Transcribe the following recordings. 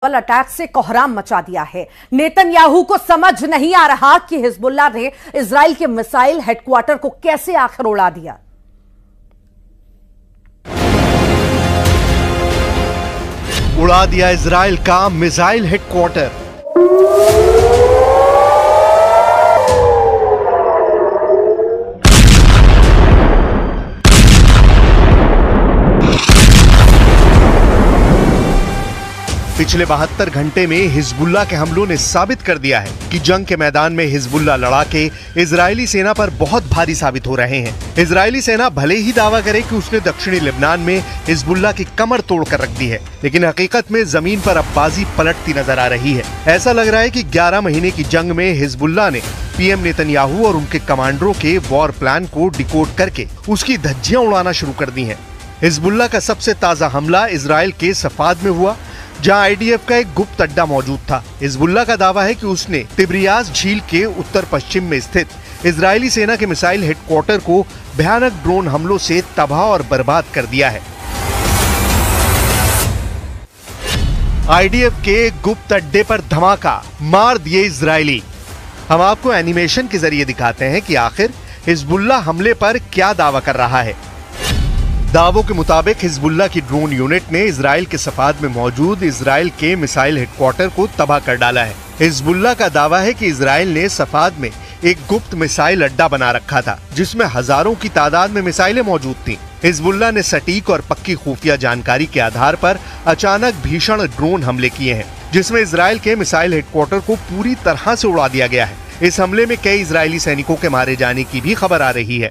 Attack से कोहराम मचा दिया है। नेतन्याहू को समझ नहीं आ रहा कि हिजबुल्लाह ने इजराइल के मिसाइल हेडक्वार्टर को कैसे आखिर उड़ा दिया। उड़ा दिया इजराइल का मिसाइल हेडक्वार्टर। पिछले 72 घंटे में हिजबुल्लाह के हमलों ने साबित कर दिया है कि जंग के मैदान में हिजबुल्लाह लड़ाके इजरायली सेना पर बहुत भारी साबित हो रहे हैं। इजरायली सेना भले ही दावा करे कि उसने दक्षिणी लेबनान में हिजबुल्लाह की कमर तोड़कर रख दी है, लेकिन हकीकत में जमीन पर अब बाजी पलटती नजर आ रही है। ऐसा लग रहा है कि 11 महीने की जंग में हिजबुल्लाह ने पीएम नेतन्याहू और उनके कमांडरों के वॉर प्लान को डिकोड करके उसकी धज्जियां उड़ाना शुरू कर दी है। हिजबुल्लाह का सबसे ताजा हमला इजराइल के सफाद में हुआ, जहां आईडीएफ का एक गुप्त अड्डा मौजूद था। हिजबुल्लाह का दावा है कि उसने तिब्रियास झील के उत्तर पश्चिम में स्थित इजरायली सेना के मिसाइल हेडक्वार्टर को भयानक ड्रोन हमलों से तबाह और बर्बाद कर दिया है। आईडीएफ के गुप्त अड्डे पर धमाका, मार दिए इजरायली। हम आपको एनिमेशन के जरिए दिखाते हैं कि आखिर हिजबुल्लाह हमले पर क्या दावा कर रहा है। दावों के मुताबिक हिजबुल्लाह की ड्रोन यूनिट ने इजराइल के सफाद में मौजूद इजराइल के मिसाइल हेडक्वार्टर को तबाह कर डाला है। हिजबुल्लाह का दावा है कि इजराइल ने सफाद में एक गुप्त मिसाइल अड्डा बना रखा था, जिसमें हजारों की तादाद में मिसाइलें मौजूद थीं। हिजबुल्लाह ने सटीक और पक्की खुफिया जानकारी के आधार पर अचानक भीषण ड्रोन हमले किए हैं, जिसमें इजराइल के मिसाइल हेडक्वार्टर को पूरी तरह से उड़ा दिया गया है। इस हमले में कई इजरायली सैनिकों के मारे जाने की भी खबर आ रही है।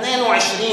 22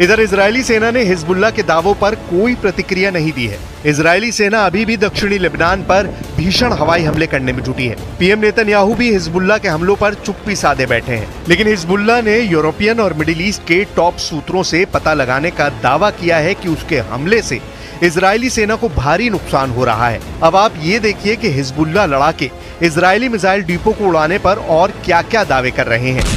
इधर इजरायली सेना ने हिजबुल्लाह के दावों पर कोई प्रतिक्रिया नहीं दी है। इजरायली सेना अभी भी दक्षिणी लेबनान पर भीषण हवाई हमले करने में जुटी है। पीएम नेतन्याहू भी हिजबुल्लाह के हमलों पर चुप्पी साधे बैठे हैं, लेकिन हिजबुल्लाह ने यूरोपियन और मिडिल ईस्ट के टॉप सूत्रों से पता लगाने का दावा किया है कि उसके हमले से इजरायली सेना को भारी नुकसान हो रहा है। अब आप ये देखिए कि हिजबुल्लाह लड़ाके इजरायली मिसाइल डिपो को उड़ाने पर और क्या क्या दावे कर रहे हैं।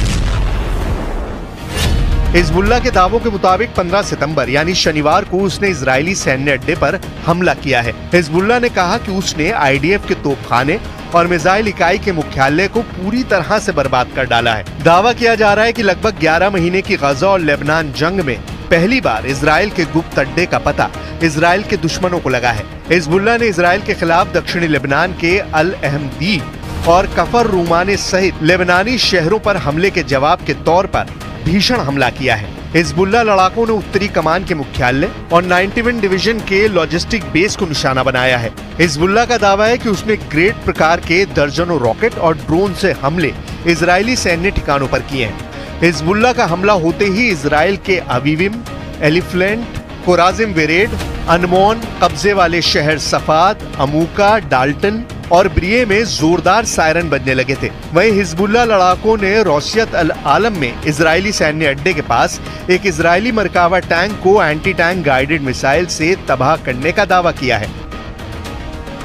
हिजबुल्लाह के दावों के मुताबिक 15 सितंबर यानी शनिवार को उसने इजरायली सैन्य अड्डे पर हमला किया है। हिजबुल्लाह ने कहा कि उसने आईडीएफ के तोपखाने और मिसाइल इकाई के मुख्यालय को पूरी तरह से बर्बाद कर डाला है। दावा किया जा रहा है कि लगभग 11 महीने की गजा और लेबनान जंग में पहली बार इजराइल के गुप्त अड्डे का पता इजराइल के दुश्मनों को लगा है। हिजबुल्लाह ने इजराइल के खिलाफ दक्षिणी लेबनान के अल अहमदीब और कफर रूमाने सहित लेबनानी शहरों पर हमले के जवाब के तौर पर भीषण हमला किया है। हिजबुल्लाह लड़ाकों ने उत्तरी कमान के मुख्यालय और 91 डिवीजन के लॉजिस्टिक बेस को निशाना बनाया है। हिजबुल्लाह का दावा है कि उसने ग्रेड प्रकार के दर्जनों रॉकेट और ड्रोन से हमले इजरायली सैन्य ठिकानों पर किए हैं। हिजबुल्लाह का हमला होते ही इजराइल के अवीविम, एलिफ्लेंट, कोराजिम वेरेड, अनमोन, कब्जे वाले शहर सफाद, अमूका, डाल्टन और ब्रिये में जोरदार सायरन बजने लगे थे। वहीं हिजबुल्लाह लड़ाकों ने रोसियत अल आलम में इजरायली सैन्य अड्डे के पास एक इजरायली मरकावा टैंक को एंटी टैंक गाइडेड मिसाइल से तबाह करने का दावा किया है।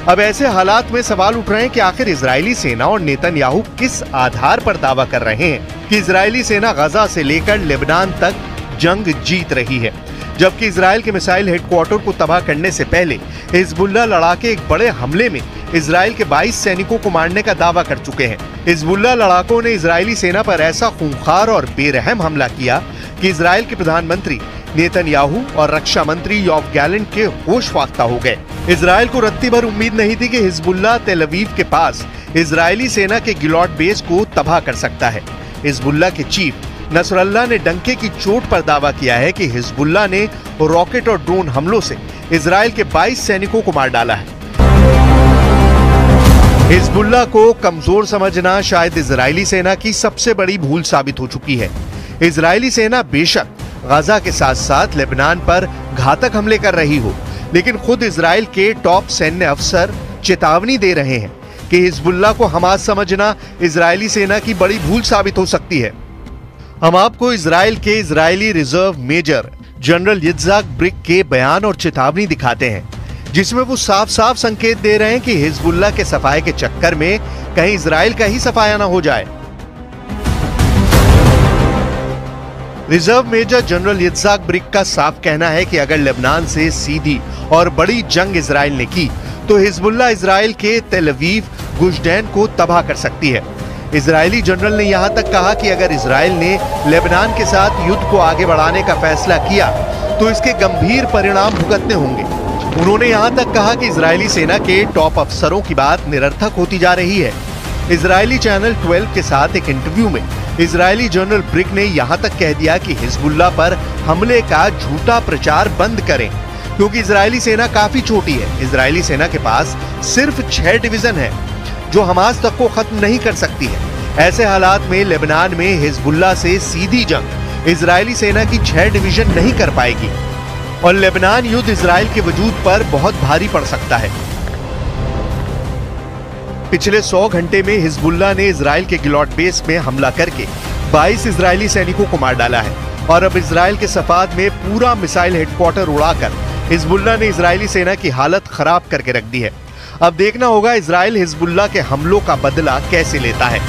अब ऐसे हालात में सवाल उठ रहे हैं कि आखिर इजरायली सेना और नेतन्याहू किस आधार पर दावा कर रहे हैं कि इजरायली सेना गजा से लेकर लेबनान तक जंग जीत रही है, जबकि इजराइल के मिसाइल हेडक्वार्टर को तबाह करने से पहले हिजबुल्लाह लड़ाके एक बड़े हमले में इजराइल के 22 सैनिकों को मारने का दावा कर चुके हैं। हिजबुल्लाह लड़ाकों ने इजरायली सेना पर ऐसा खूंखार और बेरहम हमला किया कि इजराइल के प्रधानमंत्री नेतन्याहू और रक्षा मंत्री योव गैलेंट के होश फाख्ता हो गए। इजराइल को रत्ती भर उम्मीद नहीं थी कि हिजबुल्लाह तेल अवीव के पास इजरायली सेना के गिलॉट बेस को तबाह कर सकता है। हिजबुल्लाह के चीफ नसरल्लाह ने डंके की चोट पर दावा किया है कि हिजबुल्लाह ने रॉकेट और ड्रोन हमलों से इजराइल के 22 सैनिकों को मार डाला है। हिजबुल्लाह को कमजोर समझना शायद इजरायली सेना की सबसे बड़ी भूल साबित हो चुकी है। इजरायली सेना बेशक गजा के साथ साथ लेबनान पर घातक हमले कर रही हो, लेकिन खुद इजराइल के टॉप सैन्य अफसर चेतावनी दे रहे हैं कि हिजबुल्लाह को हमास समझना इजरायली सेना की बड़ी भूल साबित हो सकती है। हम आपको इजराइल के Israeli reserve major general Yitzhak Brik के बयान और चेतावनी दिखाते हैं, जिसमें वो साफ साफ संकेत दे रहे हैं कि हिजबुल्लाह के सफाए के चक्कर में कहीं इजराइल का ही सफाया ना हो जाए। Reserve major general Yitzhak brick का साफ कहना है कि अगर लेबनान से सीधी और बड़ी जंग इजराइल ने की तो हिजबुल्लाह इजराइल के तेल अवीव, गुशदैन को तबाह कर सकती है। इजरायली जनरल ने यहां तक कहा कि अगर इजराइल ने लेबनान के साथ युद्ध को आगे बढ़ाने का फैसला किया तो इसके गंभीर परिणाम भुगतने होंगे। उन्होंने यहां तक कहा कि इजरायली सेना के टॉप अफसरों की बात निरर्थक होती जा रही है। इजरायली चैनल 12 के साथ एक इंटरव्यू में इजरायली जनरल ब्रिक ने यहां तक कह दिया कि हिजबुल्लाह पर हमले का झूठा प्रचार बंद करें, क्योंकि इजरायली सेना काफी छोटी है। इजरायली सेना के पास सिर्फ 6 डिवीजन है जो हमास तक को खत्म नहीं कर सकती है। ऐसे हालात में लेबनान में हिजबुल्लाह से सीधी जंग इजरायली सेना की 6 डिवीजन नहीं कर पाएगी और लेबनान युद्ध इजराइल के वजूद पर बहुत भारी पड़ सकता है। पिछले 100 घंटे में हिजबुल्लाह ने इजराइल के गिलॉट बेस में हमला करके 22 इजरायली सैनिकों को मार डाला है और अब इजराइल के सफाद में पूरा मिसाइल हेडक्वार्टर उड़ाकर हिजबुल्लाह ने इजरायली सेना की हालत खराब करके रख दी है। अब देखना होगा इजराइल हिजबुल्लाह के हमलों का बदला कैसे लेता है।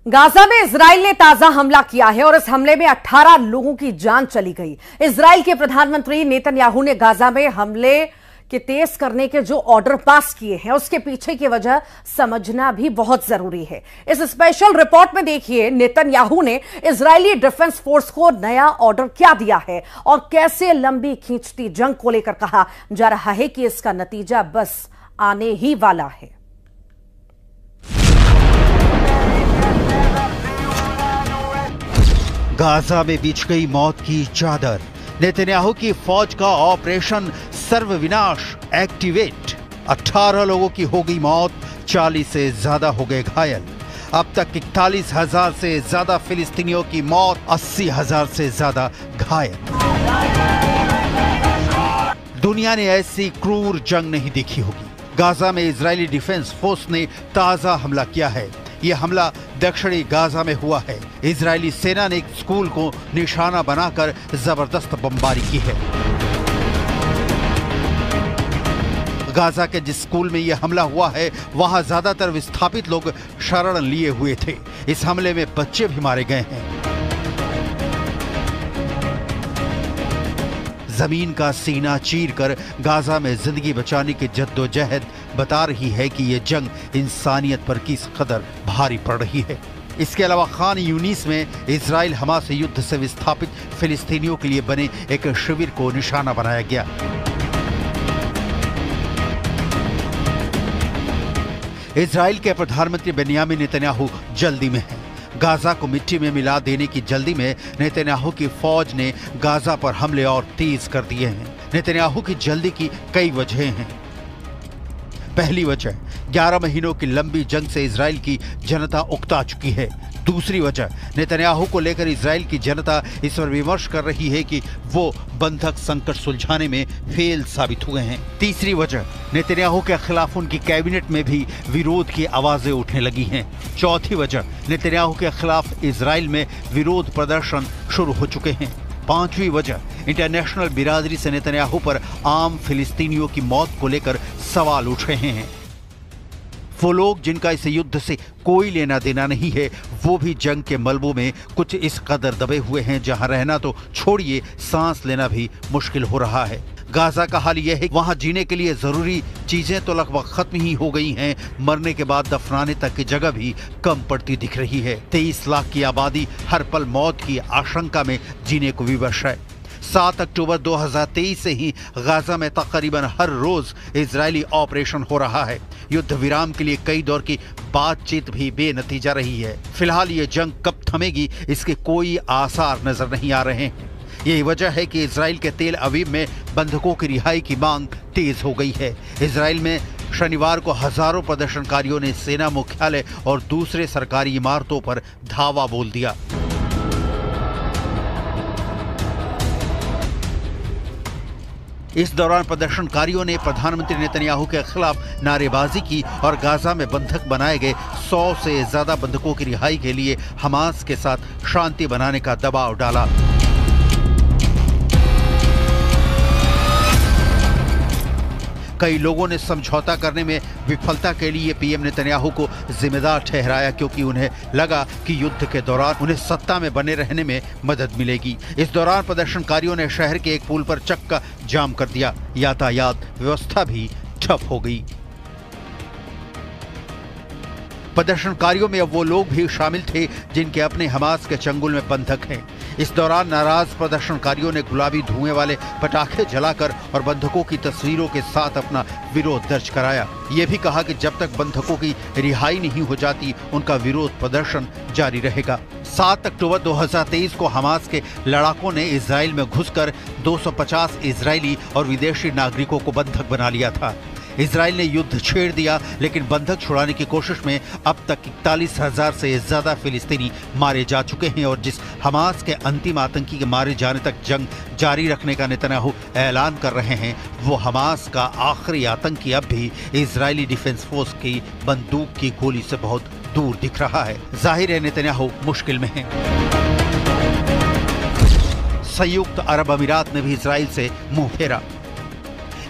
गाजा में इजराइल ने ताजा हमला किया है और इस हमले में 18 लोगों की जान चली गई। इजराइल के प्रधानमंत्री नेतन्याहू ने गाजा में हमले के तेज करने के जो ऑर्डर पास किए हैं उसके पीछे की वजह समझना भी बहुत जरूरी है। इस स्पेशल रिपोर्ट में देखिए नेतन्याहू ने इजरायली डिफेंस फोर्स को नया ऑर्डर क्या दिया है और कैसे लंबी खींचती जंग को लेकर कहा जा रहा है कि इसका नतीजा बस आने ही वाला है। गाजा में बिछ गई मौत की चादर। नेतन्याहू की फौज का ऑपरेशन सर्वविनाश एक्टिवेट। 18 लोगों की हो गई मौत, 40 से ज्यादा हो गए घायल। अब तक 41,000 से ज्यादा फिलिस्तीनियों की मौत, 80,000 से ज्यादा घायल। दुनिया ने ऐसी क्रूर जंग नहीं देखी होगी। गाजा में इजरायली डिफेंस फोर्स ने ताजा हमला किया है। यह हमला दक्षिणी गाजा में हुआ है। इजरायली सेना ने एक स्कूल को निशाना बनाकर जबरदस्त बमबारी की है। गाजा के जिस स्कूल में यह हमला हुआ है वहां ज्यादातर विस्थापित लोग शरण लिए हुए थे। इस हमले में बच्चे भी मारे गए हैं। जमीन का सीना चीरकर गाजा में जिंदगी बचाने की जद्दोजहद बता रही है कि यह जंग इंसानियत पर किस कदर भारी पड़ रही है। इसके अलावा खान यूनिस में इजराइल हमास युद्ध से विस्थापित फिलिस्तीनियों के लिए बने एक शिविर को निशाना बनाया गया। इजराइल के प्रधानमंत्री बेन्यामिन नेतन्याहू जल्दी में हैं। गाजा को मिट्टी में मिला देने की जल्दी में नेतन्याहू की फौज ने गाजा पर हमले और तेज कर दिए हैं। नेतन्याहू की जल्दी की कई वजहें हैं। पहली वजह, 11 महीनों की लंबी जंग से इजराइल की जनता उकता चुकी है। दूसरी वजह, नेतन्याहू को लेकर इजराइल की जनता इस पर विमर्श कर रही है कि वो बंधक संकट सुलझाने में फेल साबित हुए हैं। तीसरी वजह, नेतन्याहू के खिलाफ उनकी कैबिनेट में भी विरोध की आवाजें उठने लगी हैं। चौथी वजह, नेतन्याहू के खिलाफ इजराइल में विरोध प्रदर्शन शुरू हो चुके हैं। पांचवी वजह, इंटरनेशनल बिरादरी से नेतन्याहू पर आम फिलिस्तीनियों की मौत को लेकर सवाल उठ रहे हैं। वो लोग जिनका इस युद्ध से कोई लेना देना नहीं है, वो भी जंग के मलबों में कुछ इस कदर दबे हुए हैं जहां रहना तो छोड़िए, सांस लेना भी मुश्किल हो रहा है। गाजा का हाल यह है कि वहां जीने के लिए जरूरी चीजें तो लगभग खत्म ही हो गई हैं, मरने के बाद दफनाने तक की जगह भी कम पड़ती दिख रही है। 23 लाख की आबादी हर पल मौत की आशंका में जीने को विवश है। 7 अक्टूबर 2023 से ही गाजा में तकरीबन हर रोज इजरायली ऑपरेशन हो रहा है। युद्ध विराम के लिए कई दौर की बातचीत भी बेनतीजा रही है। फिलहाल ये जंग कब थमेगी इसके कोई आसार नजर नहीं आ रहे हैं। यही वजह है कि इजराइल के तेल अवीव में बंधकों की रिहाई की मांग तेज हो गई है। इजराइल में शनिवार को हजारों प्रदर्शनकारियों ने सेना मुख्यालय और दूसरे सरकारी इमारतों पर धावा बोल दिया। इस दौरान प्रदर्शनकारियों ने प्रधानमंत्री नेतन्याहू के खिलाफ नारेबाजी की और गाजा में बंधक बनाए गए 100 से ज्यादा बंधकों की रिहाई के लिए हमास के साथ शांति बनाने का दबाव डाला। कई लोगों ने समझौता करने में विफलता के लिए पीएम नेतन्याहू को जिम्मेदार ठहराया, क्योंकि उन्हें लगा कि युद्ध के दौरान उन्हें सत्ता में बने रहने में मदद मिलेगी। इस दौरान प्रदर्शनकारियों ने शहर के एक पुल पर चक्का जाम कर दिया। यातायात व्यवस्था भी ठप हो गई। प्रदर्शनकारियों में अब वो लोग भी शामिल थे जिनके अपने हमास के चंगुल में बंधक हैं। इस दौरान नाराज प्रदर्शनकारियों ने गुलाबी धुएं वाले पटाखे जलाकर और बंधकों की तस्वीरों के साथ अपना विरोध दर्ज कराया। ये भी कहा कि जब तक बंधकों की रिहाई नहीं हो जाती उनका विरोध प्रदर्शन जारी रहेगा। 7 अक्टूबर 2023 को हमास के लड़ाकों ने इजराइल में घुसकर 250 इजरायली और विदेशी नागरिकों को बंधक बना लिया था। इजराइल ने युद्ध छेड़ दिया, लेकिन बंधक छुड़ाने की कोशिश में अब तक 41,000 से ज्यादा फिलिस्तीनी मारे जा चुके हैं और जिस हमास के अंतिम आतंकी के मारे जाने तक जंग जारी रखने का नेतन्याहू ऐलान कर रहे हैं, वो हमास का आखिरी आतंकी अब भी इजरायली डिफेंस फोर्स की बंदूक की गोली से बहुत दूर दिख रहा है। जाहिर है नेतन्याहू मुश्किल में है। संयुक्त अरब अमीरात ने भी इजराइल से मुंह फेरा।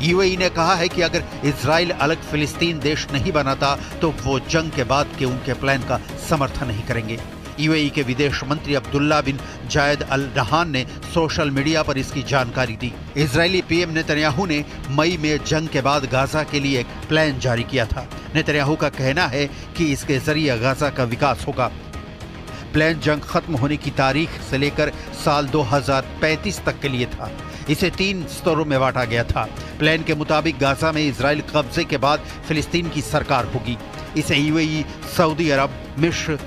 यूएई ने कहा है कि अगर इजराइल अलग फिलिस्तीन देश नहीं बनाता तो वो जंग के बाद के उनके प्लान का समर्थन नहीं करेंगे। यूएई के विदेश मंत्री अब्दुल्ला बिन जायद अल नहान ने सोशल मीडिया पर इसकी जानकारी दी। इजरायली पीएम नेतन्याहू ने मई में जंग के बाद गाजा के लिए एक प्लान जारी किया था। नेतन्याहू का कहना है कि इसके जरिए गाजा का विकास होगा। प्लान जंग खत्म होने की तारीख से लेकर साल 2035 तक के लिए था। इसे 3 स्तरों में बांटा गया था। प्लान के मुताबिक गाजा में इजराइल कब्जे के बाद फिलिस्तीन की सरकार होगी। इसे यूएई, सऊदी अरब, मिस्र,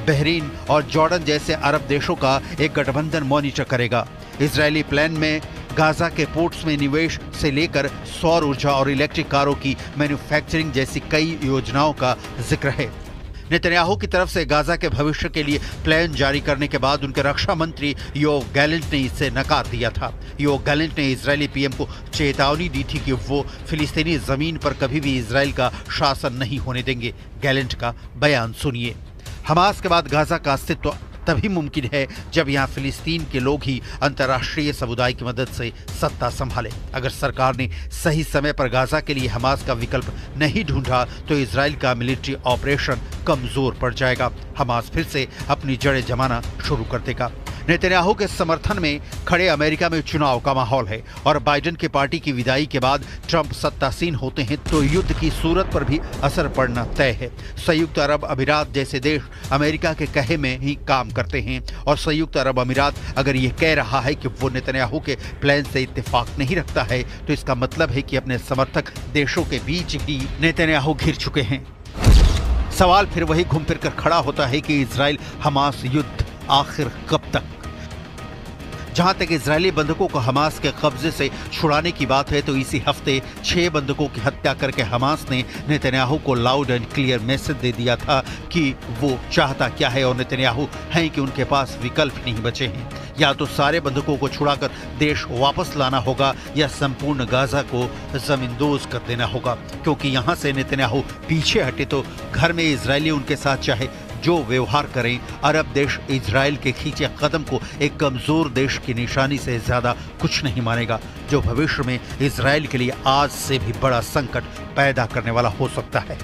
बहरीन और जॉर्डन जैसे अरब देशों का एक गठबंधन मॉनिटर करेगा। इजरायली प्लान में गाजा के पोर्ट्स में निवेश से लेकर सौर ऊर्जा और इलेक्ट्रिक कारों की मैन्युफैक्चरिंग जैसी कई योजनाओं का जिक्र है। नेतन्याहू की तरफ से गाजा के भविष्य के लिए प्लान जारी करने के बाद उनके रक्षा मंत्री योव गैलेंट ने इसे नकार दिया था। योव गैलेंट ने इजरायली पीएम को चेतावनी दी थी कि वो फिलिस्तीनी जमीन पर कभी भी इजराइल का शासन नहीं होने देंगे। गैलेंट का बयान सुनिए। हमास के बाद गाजा का अस्तित्व तभी मुमकिन है जब यहाँ फिलिस्तीन के लोग ही अंतर्राष्ट्रीय समुदाय की मदद से सत्ता संभाले। अगर सरकार ने सही समय पर गाजा के लिए हमास का विकल्प नहीं ढूंढा तो इजराइल का मिलिट्री ऑपरेशन कमजोर पड़ जाएगा। हमास फिर से अपनी जड़ें जमाना शुरू कर देगा। नेतन्याहू के समर्थन में खड़े अमेरिका में चुनाव का माहौल है और बाइडेन की पार्टी की विदाई के बाद ट्रंप सत्तासीन होते हैं तो युद्ध की सूरत पर भी असर पड़ना तय है। संयुक्त अरब अमीरात जैसे देश अमेरिका के कहे में ही काम करते हैं और संयुक्त अरब अमीरात अगर ये कह रहा है कि वो नेतन्याहू के प्लान से इत्तेफाक नहीं रखता है तो इसका मतलब है कि अपने समर्थक देशों के बीच ही नेतन्याहू घिर चुके हैं। सवाल फिर वही घूम फिर कर खड़ा होता है कि इजराइल हमास युद्ध आखिर कब तक। जहां तक इजरायली बंधकों को हमास के कब्जे से छुड़ाने की बात है तो इसी हफ्ते 6 बंधकों की हत्या करके हमास ने नेतन्याहू को लाउड एंड क्लियर मैसेज दे दिया था कि वो चाहता क्या है और नेतन्याहू हैं कि उनके पास विकल्प नहीं बचे हैं। या तो सारे बंधकों को छुड़ाकर देश वापस लाना होगा या संपूर्ण गाजा को जमींदोज कर देना होगा, क्योंकि यहाँ से नेतन्याहू पीछे हटे तो घर में इजरायली उनके साथ चाहे जो व्यवहार करें, अरब देश इजराइल के खींचे कदम को एक कमजोर देश की निशानी से ज्यादा कुछ नहीं मानेगा, जो भविष्य में इजराइल के लिए आज से भी बड़ा संकट पैदा करने वाला हो सकता है।